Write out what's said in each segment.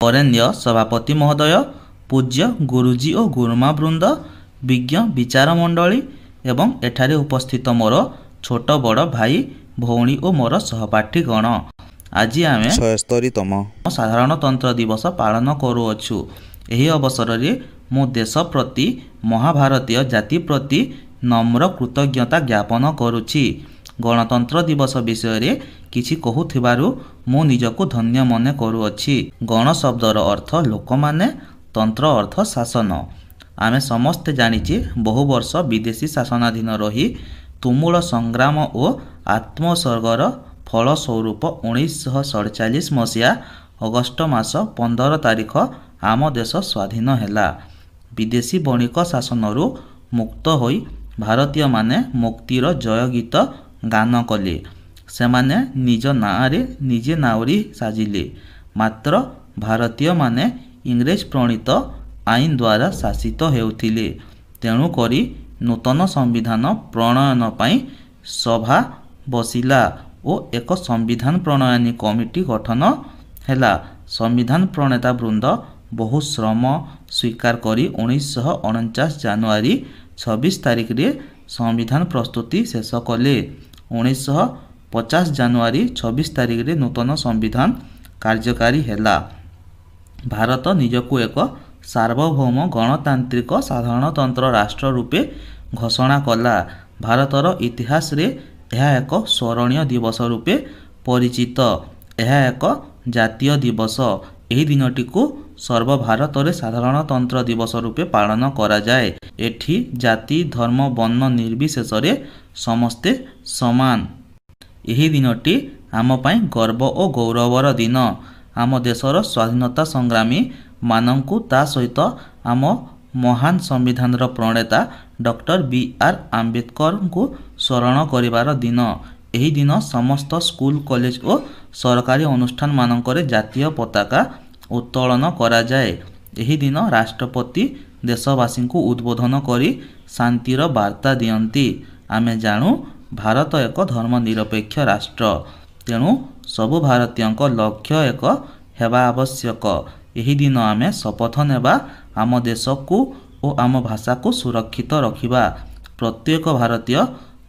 बरेण्य सभापति महोदय, पूज्य गुरुजी और गुरुमा वृंद, विज्ञ विचार मंडली एवं एठारे उपस्थित मोर छोट बड़ भाई भौणी और मोर सहपाठीगण, आज आम 76तम साधारणतंत्र दिवस पालन करुअछु। एही अवसर रे मु देश प्रति महाभारतीय जाति प्रति नम्र कृतज्ञता ज्ञापन करुछि। गणतंत्र दिवस विषय रे किछि कहूथिबारु मु निजको धन्य मने करुअछि। गण शब्दर अर्थ लोकमाने, तंत्र अर्थ शासन। आमे समस्ते जानिचे बहु वर्ष विदेशी शासनाधीन रही तुमुल संग्राम और आत्मोत्सर्गर फलस्वरूप 1947 मसीहा अगस्ट मास 15 तारिख आम देश स्वाधीन हैला। विदेशी बणिक शासनरु मुक्त होई भारतीय माने मुक्तिर जय गीत गान कले। सेमाने निज नारे निजे नाउरी साजिले। मात्र भारतीय माने इंग्रेज प्रणीत आईन द्वारा शासित हेउथिले। तेणु करी नूतन संविधान प्रणयन पाई सभा बसिला और एक संविधान प्रणयनी कमिटी गठन हैला। संविधान प्रणेता वृंद बहु श्रम स्वीकार करी 1949 जनवरी 26 तारिख रे संविधान प्रस्तुति शेष कले। 1950 जनवरी 26 तारिख रे नूतन संविधान कार्यकारी हैला। भारत निजको एक सार्वभौम गणतांत्रिक साधारणतंत्र राष्ट्र रूपे घोषणा कला। भारतर इतिहास रे यह एक स्मरणीय दिवस रूपे परिचित। यह एक जातीय दिवस। एही दिनटी को सर्वभारत रे साधारणतंत्र दिवस रूपे पालन करा जाए। एठी जाति धर्म वर्ण निर्विशेष रे समस्ते समान। एही दिनटी आम पाई गर्व और गौरवर दिन। आम देशर स्वाधीनता संग्रामी मानंकु ता सहित आम महान संविधान प्रणेता डॉक्टर बी.आर. आंबेडकर को स्मरण करिवार दिन। एही दिन समस्त स्कूल कॉलेज और सरकारी अनुष्ठान मानकरे जातीय पताका उत्तोलन करा जाए। एही दिन राष्ट्रपति देशवासी को उद्बोधन करी शांतिर वार्ता दियंती। आमे जानू भारत एक धर्मनिरपेक्ष राष्ट्र। तेणु सबु भारतीयंक लक्ष्य एक हेबा आवश्यक। एही दिन आमे शपथ नेबा आम देश को और आम भाषा को सुरक्षित रखिबा। प्रत्येक भारतीय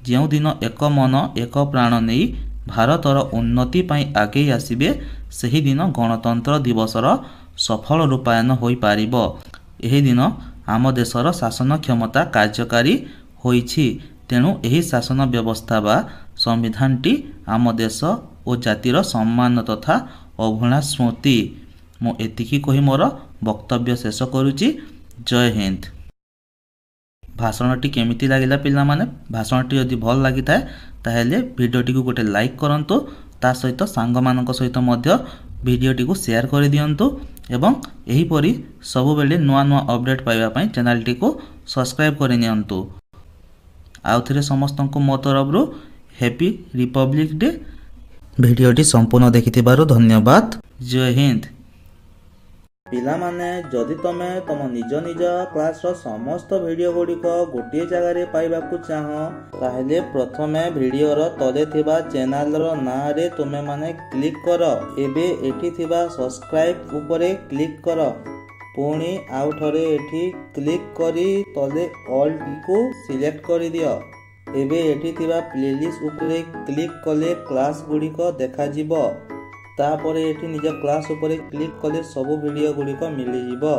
जो दिन एक मन एक प्राण नहीं भारतर उन्नति पाई आगे आसिबे सही दिन गणतंत्र दिवसर सफल रूपायन होई पारिबो। एही दिन आम देशर शासन क्षमता कार्यकारी होईछि। तेणु एही शासन व्यवस्था बा संविधानटी आम देश और जातिर सम्मान तथा अभुला स्मृति। मु एतिकी कही मोर वक्तव्य शेष करुछि। जय हिंद। भाषणटी केमिति लागिला पिला माने? भाषणटी यदि भल लागि थाए ताहेले भिडियोटी को गोटे लाइक करंतु। ता सहित सांग मानक सहित मध्य भिडियोटी को शेयर कर दियंतु एवं एही परी सब बेले नुआ नुआ अपडेट पाइबा पई चैनलटी को सब्सक्राइब कर नियंतु। आउ थरे समस्त को मो तरफरु हैप्पी रिपब्लिक डे। भिडियोटी संपूर्ण देखिथिबारु धन्यवाद। जय हिंद। पिला माने जदि तमे तम निज निज क्लास रो समस्त वीडियो गुड़िक गोटे जगह रे पाइबाकू चाह ताहेले प्रथमे वीडियो रो तले थिबा चैनल रो ना रे तुमे माने क्लिक करो। एबे एठी थिबा सब्सक्राइब उपरे क्लिक करो। पुणी आउ थरे एठी क्लिक करी तले ऑल को सिलेक्ट करि दियो। एबे एठी थिबा प्लेलिस्ट उपरे क्लिक कले क्लास गुड़िक देखा जिवो। तापरे एठी निज क्लास उपरे क्लिक कले सब वीडियो गुड़िक मिली जिवो।